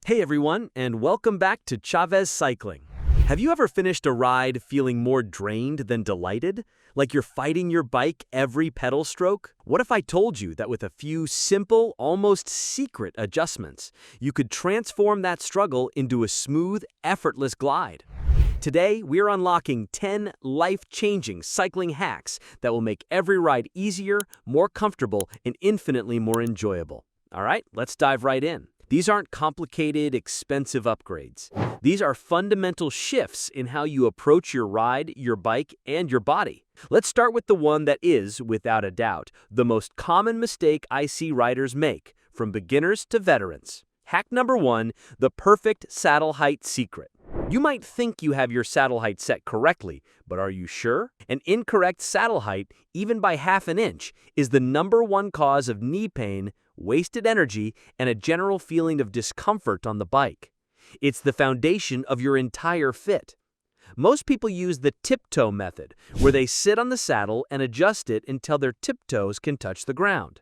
Hey everyone, and welcome back to Chavez Cycling. Have you ever finished a ride feeling more drained than delighted? Like you're fighting your bike every pedal stroke? What if I told you that with a few simple, almost secret adjustments, you could transform that struggle into a smooth, effortless glide? Today, we're unlocking 10 life-changing cycling hacks that will make every ride easier, more comfortable, and infinitely more enjoyable. All right, let's dive right in. These aren't complicated, expensive upgrades. These are fundamental shifts in how you approach your ride, your bike, and your body. Let's start with the one that is, without a doubt, the most common mistake I see riders make, from beginners to veterans. Hack number 1, the perfect saddle height secret. You might think you have your saddle height set correctly, but are you sure? An incorrect saddle height, even by half an inch, is the #1 cause of knee pain, wasted energy, and a general feeling of discomfort on the bike. It's the foundation of your entire fit. Most people use the tiptoe method, where they sit on the saddle and adjust it until their tiptoes can touch the ground.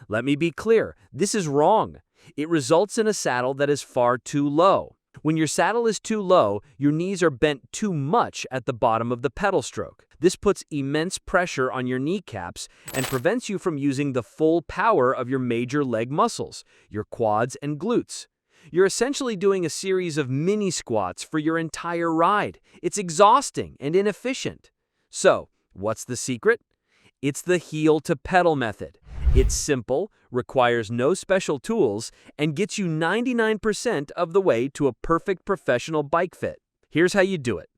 Let me be clear, this is wrong. It results in a saddle that is far too low. When your saddle is too low, your knees are bent too much at the bottom of the pedal stroke. This puts immense pressure on your kneecaps and prevents you from using the full power of your major leg muscles, your quads and glutes. You're essentially doing a series of mini squats for your entire ride. It's exhausting and inefficient. So, what's the secret? It's the heel-to-pedal method. It's simple, requires no special tools, and gets you 99% of the way to a perfect professional bike fit. Here's how you do it.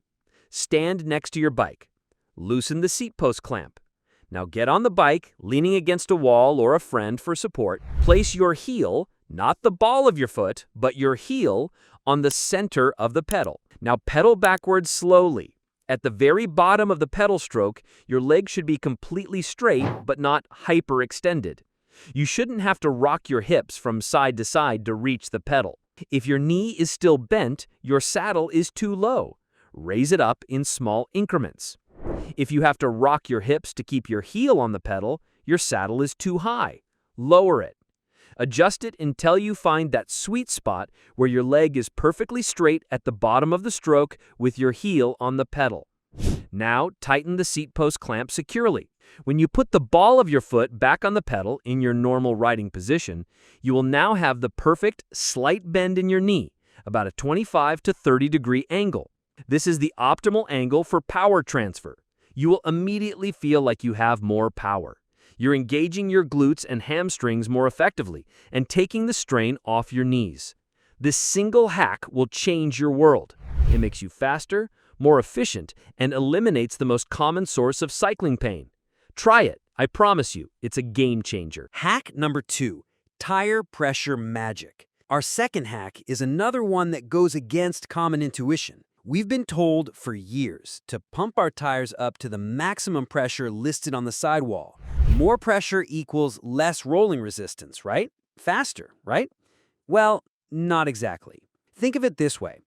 Stand next to your bike. Loosen the seat post clamp. Now get on the bike, leaning against a wall or a friend for support. Place your heel, not the ball of your foot, but your heel, on the center of the pedal. Now pedal backwards slowly. At the very bottom of the pedal stroke, your leg should be completely straight but not hyperextended. You shouldn't have to rock your hips from side to side to reach the pedal. If your knee is still bent, your saddle is too low. Raise it up in small increments. If you have to rock your hips to keep your heel on the pedal, your saddle is too high. Lower it. Adjust it until you find that sweet spot where your leg is perfectly straight at the bottom of the stroke with your heel on the pedal. Now, tighten the seat post clamp securely. When you put the ball of your foot back on the pedal in your normal riding position, you will now have the perfect slight bend in your knee, about a 25 to 30 degree angle. This is the optimal angle for power transfer. You will immediately feel like you have more power. You're engaging your glutes and hamstrings more effectively and taking the strain off your knees. This single hack will change your world. It makes you faster, more efficient, and eliminates the most common source of cycling pain. Try it. I promise you, it's a game changer. Hack number 2, tire pressure magic. Our second hack is another one that goes against common intuition. We've been told for years to pump our tires up to the maximum pressure listed on the sidewall. More pressure equals less rolling resistance, right? Faster, right? Well, not exactly. Think of it this way.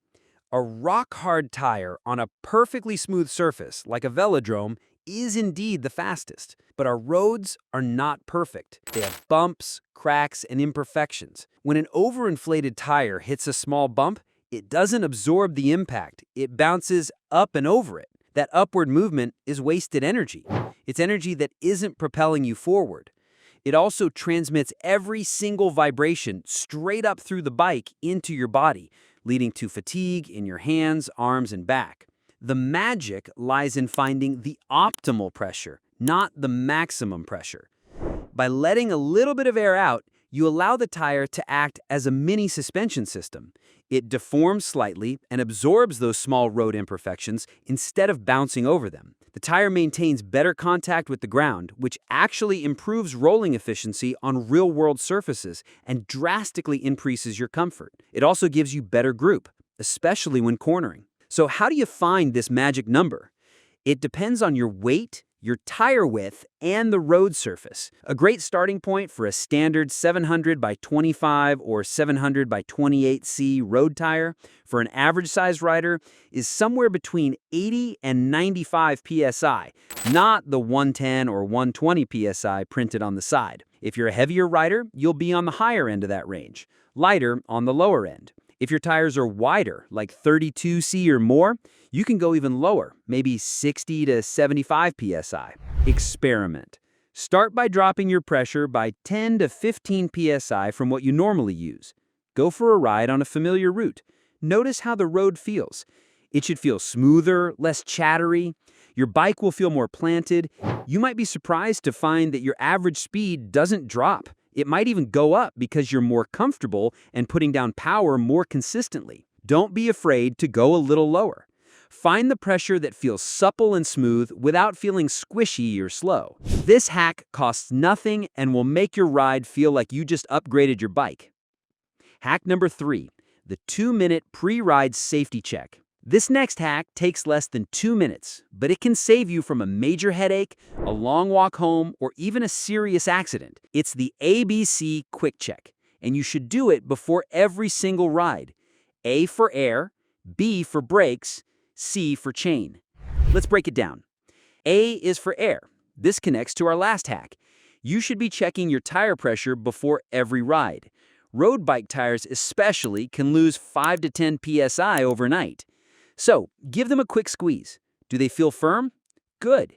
A rock-hard tire on a perfectly smooth surface, like a velodrome, is indeed the fastest. But our roads are not perfect. They have bumps, cracks, and imperfections. When an overinflated tire hits a small bump, it doesn't absorb the impact. It bounces up and over it. That upward movement is wasted energy. It's energy that isn't propelling you forward. It also transmits every single vibration straight up through the bike into your body, leading to fatigue in your hands, arms, and back. The magic lies in finding the optimal pressure, not the maximum pressure. By letting a little bit of air out, you allow the tire to act as a mini suspension system. It deforms slightly and absorbs those small road imperfections instead of bouncing over them. The tire maintains better contact with the ground, which actually improves rolling efficiency on real-world surfaces and drastically increases your comfort. It also gives you better grip, especially when cornering. So how do you find this magic number? It depends on your weight, your tire width, and the road surface. A great starting point for a standard 700 by 25 or 700 by 28C road tire for an average-sized rider is somewhere between 80 and 95 psi, not the 110 or 120 psi printed on the side. If you're a heavier rider, you'll be on the higher end of that range, lighter on the lower end. If your tires are wider, like 32C or more, you can go even lower, maybe 60 to 75 psi. Experiment. Start by dropping your pressure by 10 to 15 psi from what you normally use. Go for a ride on a familiar route. Notice how the road feels. It should feel smoother, less chattery. Your bike will feel more planted. You might be surprised to find that your average speed doesn't drop. It might even go up because you're more comfortable and putting down power more consistently. Don't be afraid to go a little lower. Find the pressure that feels supple and smooth without feeling squishy or slow. This hack costs nothing and will make your ride feel like you just upgraded your bike. Hack number 3, the 2-minute pre-ride safety check. This next hack takes less than 2 minutes, but it can save you from a major headache, a long walk home, or even a serious accident. It's the ABC Quick Check, and you should do it before every single ride. A for air, B for brakes, C for chain. Let's break it down. A is for air. This connects to our last hack. You should be checking your tire pressure before every ride. Road bike tires especially can lose 5 to 10 psi overnight. So, give them a quick squeeze. Do they feel firm? Good.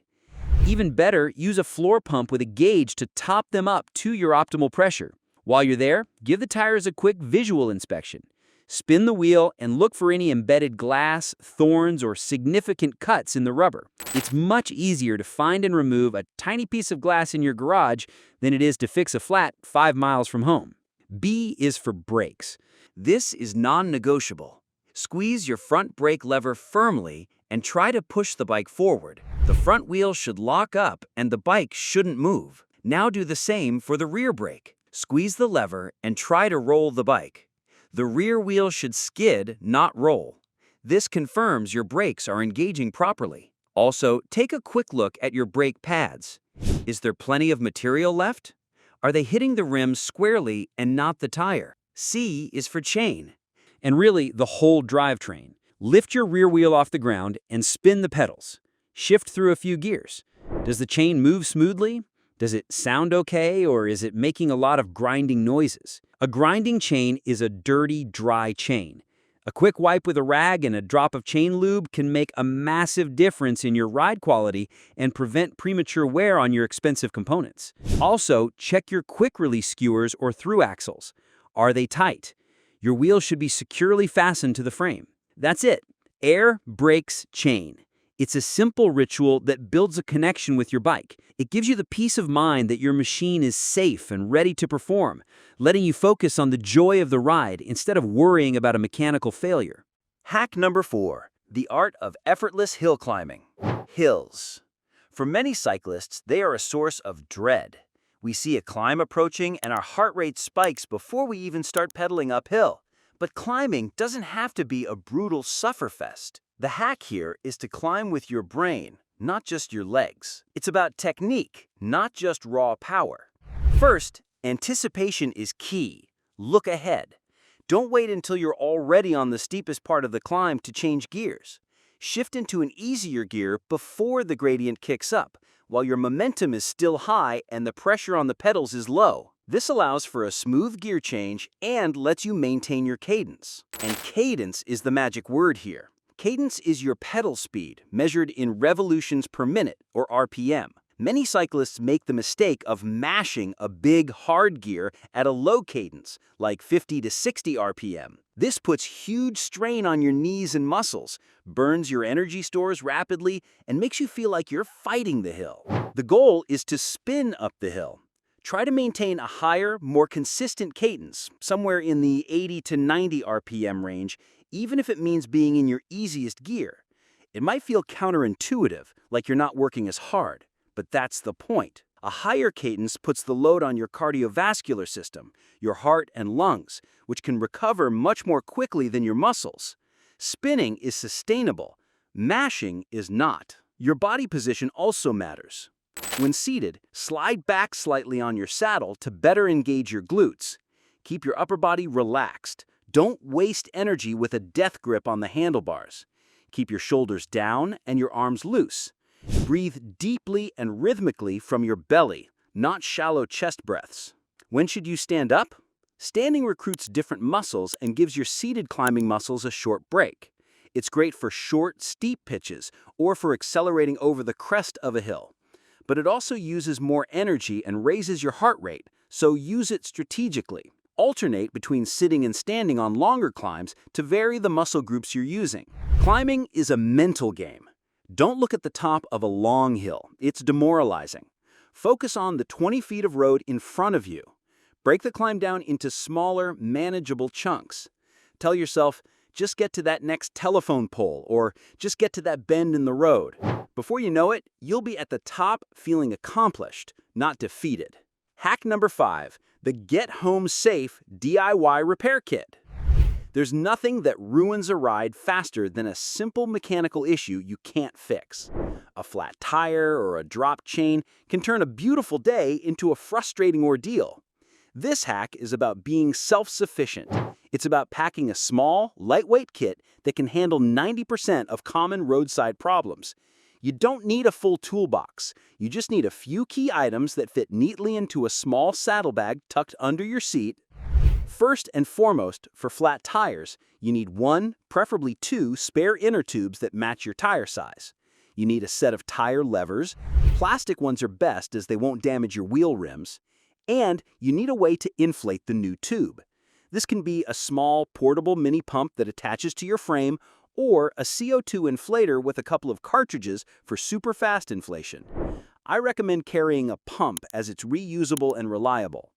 Even better, use a floor pump with a gauge to top them up to your optimal pressure. While you're there, give the tires a quick visual inspection. Spin the wheel and look for any embedded glass, thorns, or significant cuts in the rubber. It's much easier to find and remove a tiny piece of glass in your garage than it is to fix a flat 5 miles from home. B is for brakes. This is non-negotiable. Squeeze your front brake lever firmly and try to push the bike forward. The front wheel should lock up and the bike shouldn't move. Now do the same for the rear brake. Squeeze the lever and try to roll the bike. The rear wheel should skid, not roll. This confirms your brakes are engaging properly. Also, take a quick look at your brake pads. Is there plenty of material left? Are they hitting the rim squarely and not the tire? C is for chain. And really, the whole drivetrain. Lift your rear wheel off the ground and spin the pedals. Shift through a few gears. Does the chain move smoothly? Does it sound okay, or is it making a lot of grinding noises? A grinding chain is a dirty, dry chain. A quick wipe with a rag and a drop of chain lube can make a massive difference in your ride quality and prevent premature wear on your expensive components. Also, check your quick-release skewers or through axles. Are they tight? Your wheel should be securely fastened to the frame. That's it. Air, brakes, chain. It's a simple ritual that builds a connection with your bike. It gives you the peace of mind that your machine is safe and ready to perform, letting you focus on the joy of the ride instead of worrying about a mechanical failure. Hack number 4, the art of effortless hill climbing. Hills. For many cyclists, they are a source of dread. We see a climb approaching and our heart rate spikes before we even start pedaling uphill. But climbing doesn't have to be a brutal sufferfest. The hack here is to climb with your brain, not just your legs. It's about technique, not just raw power. First, anticipation is key. Look ahead. Don't wait until you're already on the steepest part of the climb to change gears. Shift into an easier gear before the gradient kicks up, while your momentum is still high and the pressure on the pedals is low. This allows for a smooth gear change and lets you maintain your cadence. And cadence is the magic word here. Cadence is your pedal speed, measured in revolutions per minute, or RPM. Many cyclists make the mistake of mashing a big, hard gear at a low cadence, like 50 to 60 RPM. This puts huge strain on your knees and muscles, burns your energy stores rapidly, and makes you feel like you're fighting the hill. The goal is to spin up the hill. Try to maintain a higher, more consistent cadence, somewhere in the 80 to 90 RPM range, even if it means being in your easiest gear. It might feel counterintuitive, like you're not working as hard, but that's the point. A higher cadence puts the load on your cardiovascular system, your heart and lungs, which can recover much more quickly than your muscles. Spinning is sustainable. Mashing is not. Your body position also matters. When seated, slide back slightly on your saddle to better engage your glutes. Keep your upper body relaxed. Don't waste energy with a death grip on the handlebars. Keep your shoulders down and your arms loose. Breathe deeply and rhythmically from your belly, not shallow chest breaths. When should you stand up? Standing recruits different muscles and gives your seated climbing muscles a short break. It's great for short, steep pitches or for accelerating over the crest of a hill. But it also uses more energy and raises your heart rate, so use it strategically. Alternate between sitting and standing on longer climbs to vary the muscle groups you're using. Climbing is a mental game. Don't look at the top of a long hill. It's demoralizing. Focus on the 20 feet of road in front of you. Break the climb down into smaller, manageable chunks. Tell yourself, just get to that next telephone pole or just get to that bend in the road. Before you know it, you'll be at the top feeling accomplished, not defeated. Hack number 5, the Get Home Safe DIY Repair Kit. There's nothing that ruins a ride faster than a simple mechanical issue you can't fix. A flat tire or a dropped chain can turn a beautiful day into a frustrating ordeal. This hack is about being self-sufficient. It's about packing a small, lightweight kit that can handle 90% of common roadside problems. You don't need a full toolbox. You just need a few key items that fit neatly into a small saddlebag tucked under your seat. First and foremost, for flat tires, you need 1, preferably 2, spare inner tubes that match your tire size. You need a set of tire levers. Plastic ones are best as they won't damage your wheel rims. And you need a way to inflate the new tube. This can be a small, portable mini pump that attaches to your frame or a CO2 inflator with a couple of cartridges for super fast inflation. I recommend carrying a pump as it's reusable and reliable.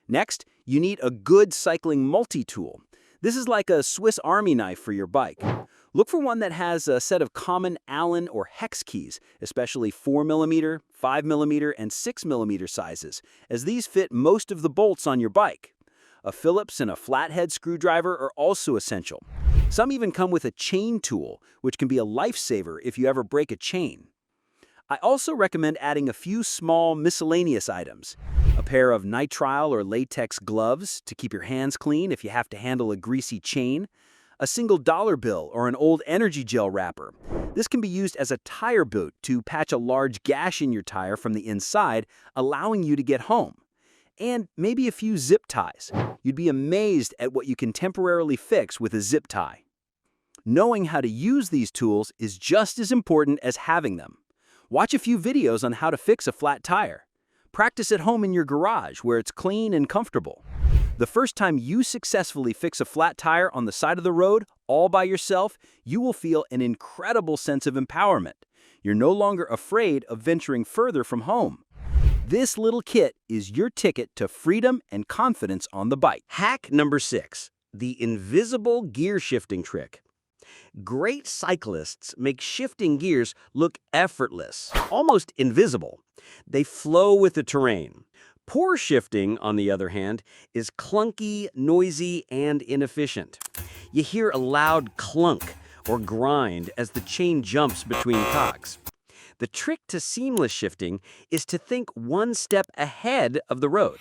Next, you need a good cycling multi-tool. This is like a Swiss Army knife for your bike. Look for one that has a set of common Allen or hex keys, especially 4mm, 5mm, and 6mm sizes, as these fit most of the bolts on your bike. A Phillips and a flathead screwdriver are also essential. Some even come with a chain tool, which can be a lifesaver if you ever break a chain. I also recommend adding a few small miscellaneous items. A pair of nitrile or latex gloves to keep your hands clean if you have to handle a greasy chain. A single dollar bill or an old energy gel wrapper. This can be used as a tire boot to patch a large gash in your tire from the inside, allowing you to get home. And maybe a few zip ties. You'd be amazed at what you can temporarily fix with a zip tie. Knowing how to use these tools is just as important as having them. Watch a few videos on how to fix a flat tire. Practice at home in your garage where it's clean and comfortable. The first time you successfully fix a flat tire on the side of the road, all by yourself, you will feel an incredible sense of empowerment. You're no longer afraid of venturing further from home. This little kit is your ticket to freedom and confidence on the bike. Hack number 6, the invisible gear shifting trick. Great cyclists make shifting gears look effortless, almost invisible. They flow with the terrain. Poor shifting, on the other hand, is clunky, noisy, and inefficient. You hear a loud clunk or grind as the chain jumps between cogs. The trick to seamless shifting is to think one step ahead of the road.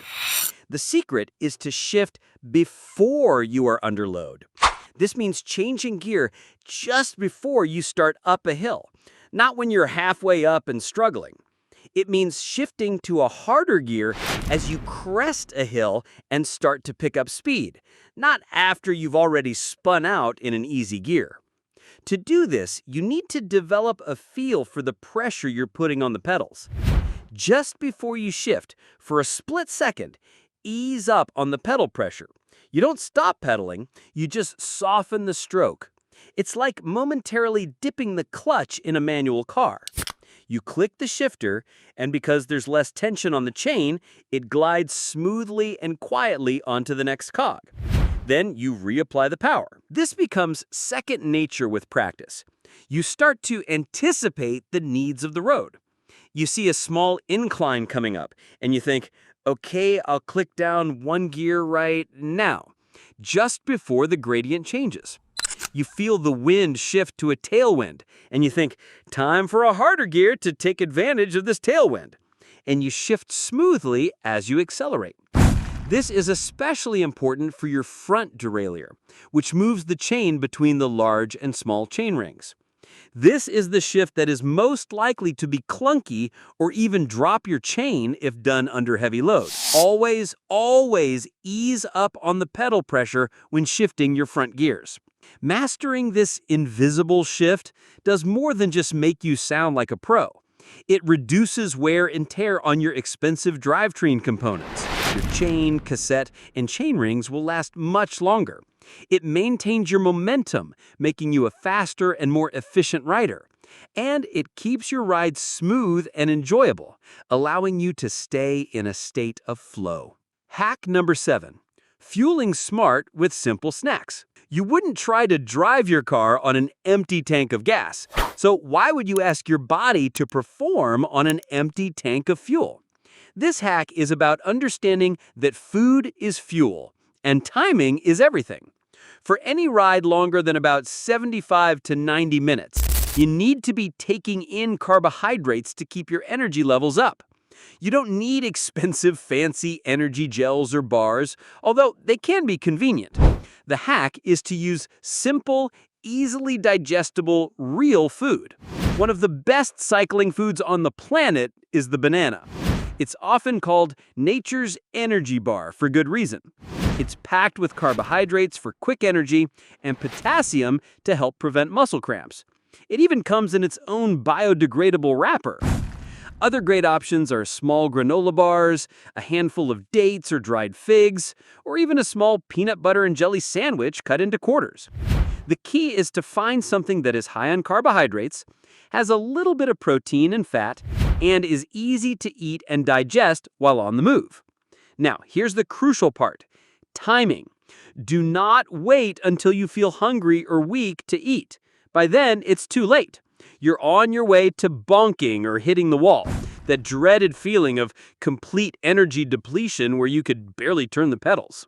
The secret is to shift before you are under load. This means changing gear just before you start up a hill, not when you're halfway up and struggling. It means shifting to a harder gear as you crest a hill and start to pick up speed, not after you've already spun out in an easy gear. To do this, you need to develop a feel for the pressure you're putting on the pedals. Just before you shift, for a split second, ease up on the pedal pressure. You don't stop pedaling, you just soften the stroke. It's like momentarily dipping the clutch in a manual car. You click the shifter, and because there's less tension on the chain, it glides smoothly and quietly onto the next cog. Then you reapply the power. This becomes second nature with practice. You start to anticipate the needs of the road. You see a small incline coming up, and you think, okay, I'll click down one gear right now, just before the gradient changes. You feel the wind shift to a tailwind, and you think, time for a harder gear to take advantage of this tailwind. And you shift smoothly as you accelerate. This is especially important for your front derailleur, which moves the chain between the large and small chain rings. This is the shift that is most likely to be clunky or even drop your chain if done under heavy load. Always, always ease up on the pedal pressure when shifting your front gears. Mastering this invisible shift does more than just make you sound like a pro. It reduces wear and tear on your expensive drivetrain components. Your chain, cassette, and chain rings will last much longer. It maintains your momentum, making you a faster and more efficient rider. And it keeps your ride smooth and enjoyable, allowing you to stay in a state of flow. Hack number 7. Fueling smart with simple snacks. You wouldn't try to drive your car on an empty tank of gas. So why would you ask your body to perform on an empty tank of fuel? This hack is about understanding that food is fuel, and timing is everything. For any ride longer than about 75 to 90 minutes, you need to be taking in carbohydrates to keep your energy levels up. You don't need expensive, fancy energy gels or bars, although they can be convenient. The hack is to use simple, easily digestible, real food. One of the best cycling foods on the planet is the banana. It's often called nature's energy bar for good reason. It's packed with carbohydrates for quick energy and potassium to help prevent muscle cramps. It even comes in its own biodegradable wrapper. Other great options are small granola bars, a handful of dates or dried figs, or even a small peanut butter and jelly sandwich cut into quarters. The key is to find something that is high on carbohydrates, has a little bit of protein and fat, and is easy to eat and digest while on the move. Now, here's the crucial part. Timing. Do not wait until you feel hungry or weak to eat. By then, it's too late. You're on your way to bonking or hitting the wall. That dreaded feeling of complete energy depletion where you could barely turn the pedals.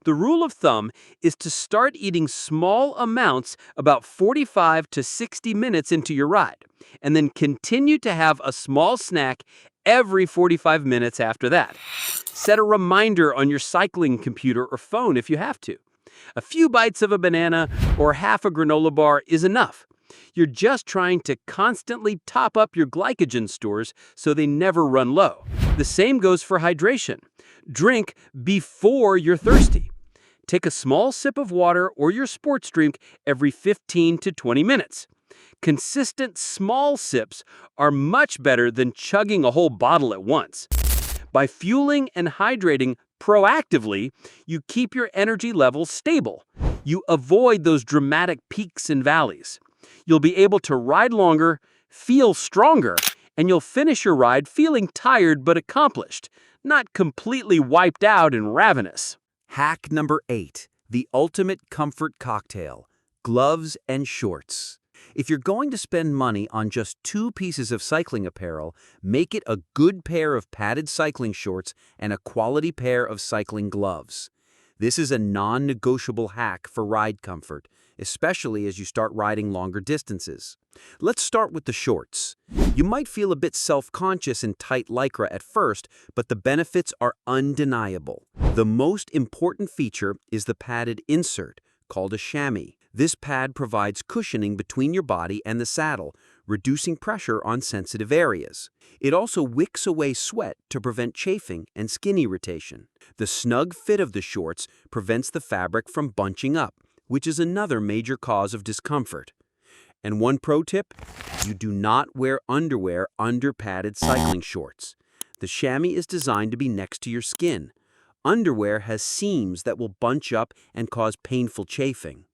The rule of thumb is to start eating small amounts about 45 to 60 minutes into your ride, and then continue to have a small snack every 45 minutes after that. Set a reminder on your cycling computer or phone if you have to. A few bites of a banana or half a granola bar is enough. You're just trying to constantly top up your glycogen stores so they never run low. The same goes for hydration. Drink before you're thirsty. Take a small sip of water or your sports drink every 15 to 20 minutes. Consistent small sips are much better than chugging a whole bottle at once. By fueling and hydrating proactively, you keep your energy levels stable. You avoid those dramatic peaks and valleys. You'll be able to ride longer, feel stronger, and you'll finish your ride feeling tired but accomplished, not completely wiped out and ravenous. Hack number 8. The ultimate comfort cocktail. Gloves and shorts. If you're going to spend money on just 2 pieces of cycling apparel, make it a good pair of padded cycling shorts and a quality pair of cycling gloves. This is a non-negotiable hack for ride comfort, especially as you start riding longer distances. Let's start with the shorts. You might feel a bit self-conscious in tight lycra at first, but the benefits are undeniable. The most important feature is the padded insert, called a chamois. This pad provides cushioning between your body and the saddle, reducing pressure on sensitive areas. It also wicks away sweat to prevent chafing and skin irritation. The snug fit of the shorts prevents the fabric from bunching up, which is another major cause of discomfort. And one pro tip, you do not wear underwear under padded cycling shorts. The chamois is designed to be next to your skin. Underwear has seams that will bunch up and cause painful chafing.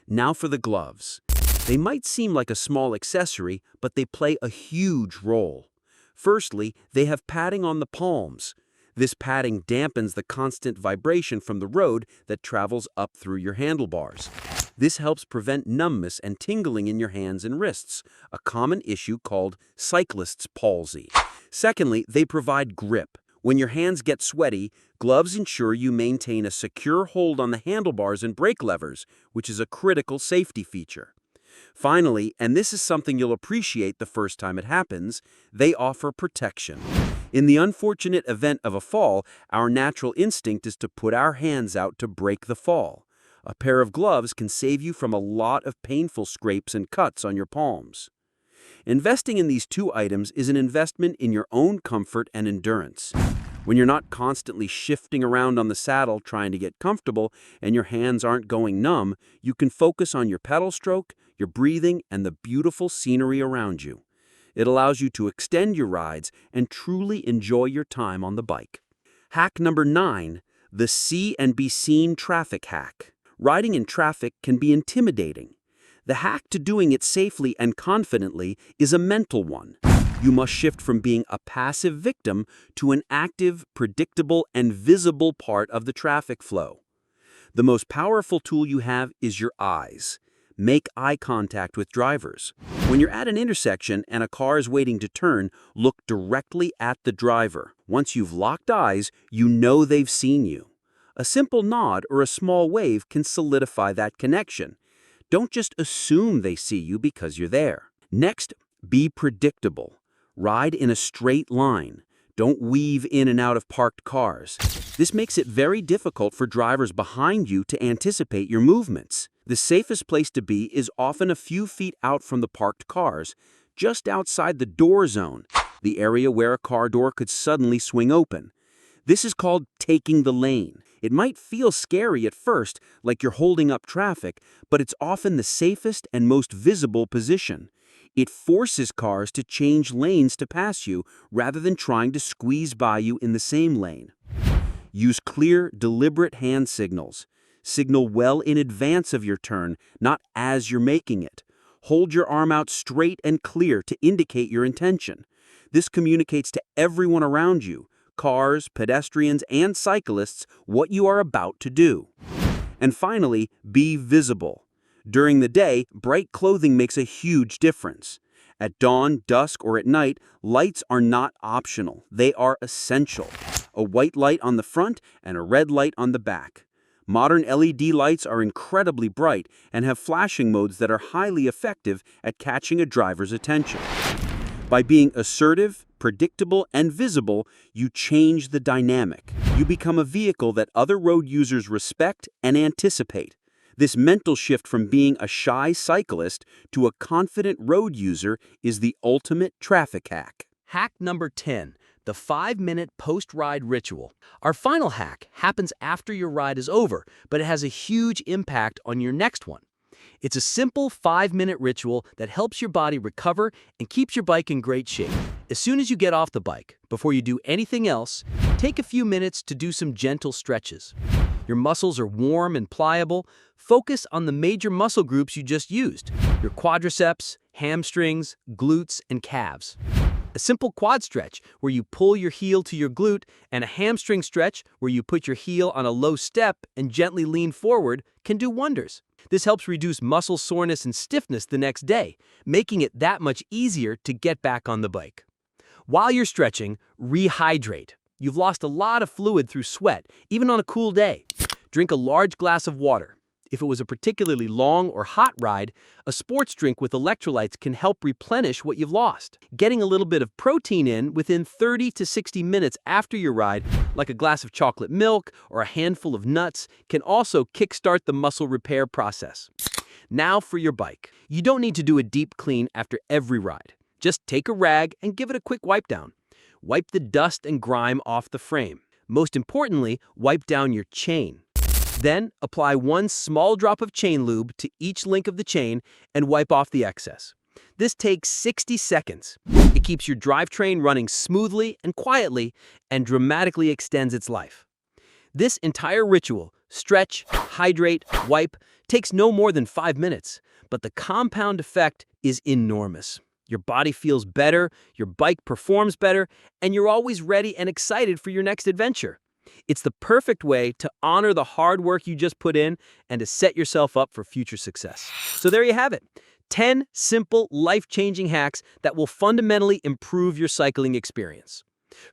Now for the gloves. They might seem like a small accessory, but they play a huge role. Firstly, they have padding on the palms. This padding dampens the constant vibration from the road that travels up through your handlebars. This helps prevent numbness and tingling in your hands and wrists, a common issue called cyclist's palsy. Secondly, they provide grip. When your hands get sweaty, gloves ensure you maintain a secure hold on the handlebars and brake levers, which is a critical safety feature. Finally, and this is something you'll appreciate the first time it happens, they offer protection. In the unfortunate event of a fall, our natural instinct is to put our hands out to break the fall. A pair of gloves can save you from a lot of painful scrapes and cuts on your palms. Investing in these two items is an investment in your own comfort and endurance. When you're not constantly shifting around on the saddle trying to get comfortable and your hands aren't going numb, you can focus on your pedal stroke, your breathing, and the beautiful scenery around you. It allows you to extend your rides and truly enjoy your time on the bike. Hack number 9, the see and be seen traffic hack. Riding in traffic can be intimidating. The hack to doing it safely and confidently is a mental one. You must shift from being a passive victim to an active, predictable, and visible part of the traffic flow. The most powerful tool you have is your eyes. Make eye contact with drivers. When you're at an intersection and a car is waiting to turn, look directly at the driver. Once you've locked eyes, you know they've seen you. A simple nod or a small wave can solidify that connection. Don't just assume they see you because you're there. Next, be predictable. Ride in a straight line. Don't weave in and out of parked cars. This makes it very difficult for drivers behind you to anticipate your movements. The safest place to be is often a few feet out from the parked cars, just outside the door zone, the area where a car door could suddenly swing open. This is called taking the lane. It might feel scary at first, like you're holding up traffic, but it's often the safest and most visible position. It forces cars to change lanes to pass you rather than trying to squeeze by you in the same lane. Use clear, deliberate hand signals. Signal well in advance of your turn, not as you're making it. Hold your arm out straight and clear to indicate your intention. This communicates to everyone around you, cars, pedestrians, and cyclists, what you are about to do. And finally, be visible. During the day, bright clothing makes a huge difference. At dawn, dusk, or at night, lights are not optional. They are essential. A white light on the front and a red light on the back. Modern LED lights are incredibly bright and have flashing modes that are highly effective at catching a driver's attention. By being assertive, predictable, and visible, you change the dynamic. You become a vehicle that other road users respect and anticipate. This mental shift from being a shy cyclist to a confident road user is the ultimate traffic hack. Hack number 10, the 5-minute post-ride ritual. Our final hack happens after your ride is over, but it has a huge impact on your next one. It's a simple 5-minute ritual that helps your body recover and keeps your bike in great shape. As soon as you get off the bike, before you do anything else, take a few minutes to do some gentle stretches. Your muscles are warm and pliable. Focus on the major muscle groups you just used: your quadriceps, hamstrings, glutes, and calves. A simple quad stretch where you pull your heel to your glute and a hamstring stretch where you put your heel on a low step and gently lean forward can do wonders. This helps reduce muscle soreness and stiffness the next day, making it that much easier to get back on the bike. While you're stretching, rehydrate. You've lost a lot of fluid through sweat, even on a cool day. Drink a large glass of water. If it was a particularly long or hot ride, a sports drink with electrolytes can help replenish what you've lost. Getting a little bit of protein in within 30 to 60 minutes after your ride, like a glass of chocolate milk or a handful of nuts, can also kickstart the muscle repair process. Now for your bike. You don't need to do a deep clean after every ride. Just take a rag and give it a quick wipe down. Wipe the dust and grime off the frame. Most importantly, wipe down your chain. Then, apply one small drop of chain lube to each link of the chain and wipe off the excess. This takes 60 seconds. It keeps your drivetrain running smoothly and quietly and dramatically extends its life. This entire ritual, stretch, hydrate, wipe, takes no more than 5 minutes, but the compound effect is enormous. Your body feels better, your bike performs better, and you're always ready and excited for your next adventure. It's the perfect way to honor the hard work you just put in and to set yourself up for future success. So there you have it. 10 simple, life-changing hacks that will fundamentally improve your cycling experience.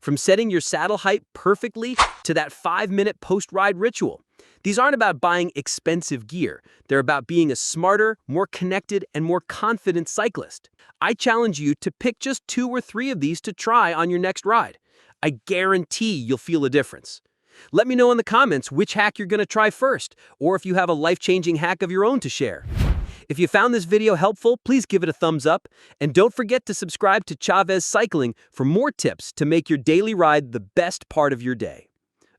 From setting your saddle height perfectly to that 5-minute post-ride ritual. These aren't about buying expensive gear. They're about being a smarter, more connected, and more confident cyclist. I challenge you to pick just 2 or 3 of these to try on your next ride. I guarantee you'll feel a difference. Let me know in the comments which hack you're going to try first, or if you have a life-changing hack of your own to share. If you found this video helpful, please give it a thumbs up, and don't forget to subscribe to Chavez Cycling for more tips to make your daily ride the best part of your day.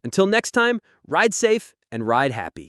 Until next time, ride safe and ride happy.